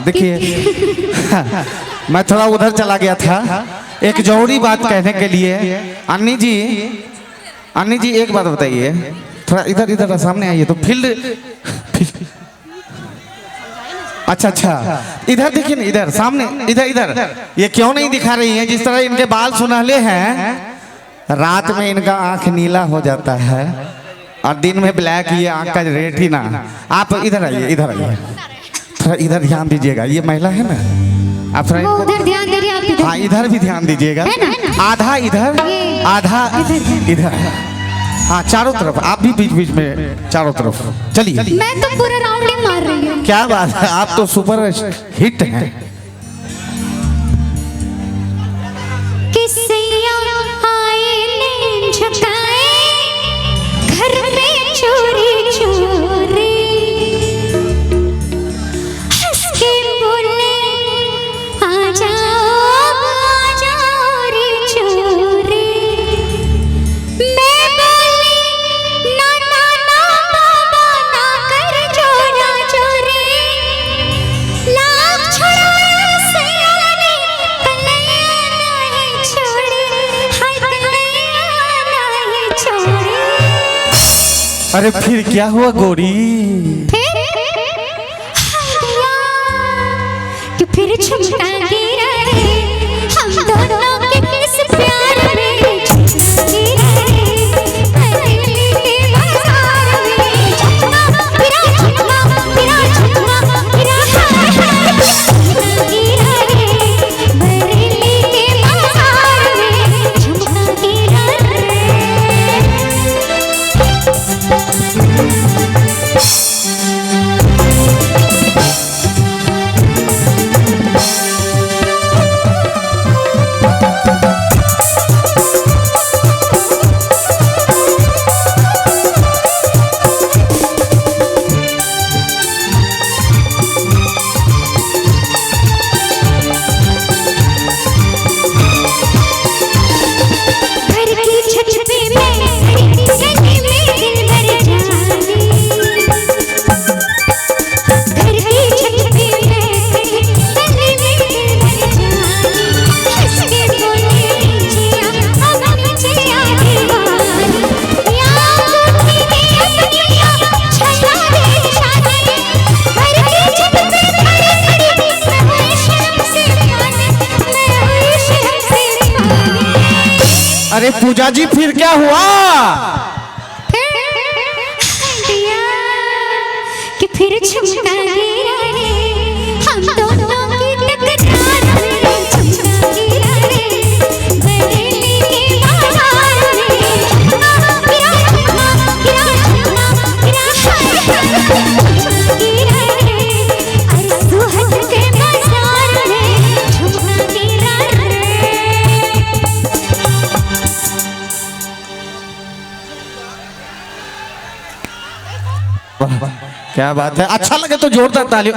देखिए मैं थोड़ा उधर चला गया था एक जरूरी बात कहने के लिए। अन्नी जी एक बात बताइए, थोड़ा इधर इधर सामने आइए तो फील्ड अच्छा इधर देखिए ना, इधर सामने इधर ये क्यों नहीं दिखा रही है? जिस तरह इनके बाल सुनहले हैं, रात में इनका आंख नीला हो जाता है और दिन में ब्लैक, ये आंख का रेटिना। आप इधर आइए थोड़ा इधर ध्यान दीजिएगा, ये महिला है ना, आप थोड़ा उधर ध्यान दे रही है आप। हाँ इधर भी ध्यान दीजिएगा, आधा इधर आधा इधर। हाँ चारों तरफ, आप भी बीच बीच में चारों तरफ चलिए। मैं तो पूरा राउंड ही मार रही हूँ। क्या बात है, आप तो सुपर हिट हैं। घर में चोरी चोरी हंस के बोले आ जाओ रे चोरी। मैं बोली ना ना ना बाबा ना कर चोरा चोरी। लाख छोड़ा सयाने कन्हैया नहीं छोड़ी, हाय कन्हैया नहीं छोड़ी। अरे फिर क्या हुआ गोरी? फिर झुमका गिरा रे, हम दोनों के किस प्यार में झुमका गिरा रे। बरेली के बाजार में झुमका गिरा झुमका गिरा झुमका गिरा हाय झुमका गिरा रे। बरेली के बाजार में झुमका गिरा रे। अरे पूजा जी फिर क्या हुआ? कि फिर झुमका गिरा रे, हम दोनों की टकरार में झुमका गिरा रे। बरेली के बाजार में झुमका गिरा झुमका गिरा झुमका गिरा हाय झुमका गिरा रे। अरे सुहट के बाजार में झुमका गिरा रे। क्या बात है, अच्छा लगे तो जोरदार ताली।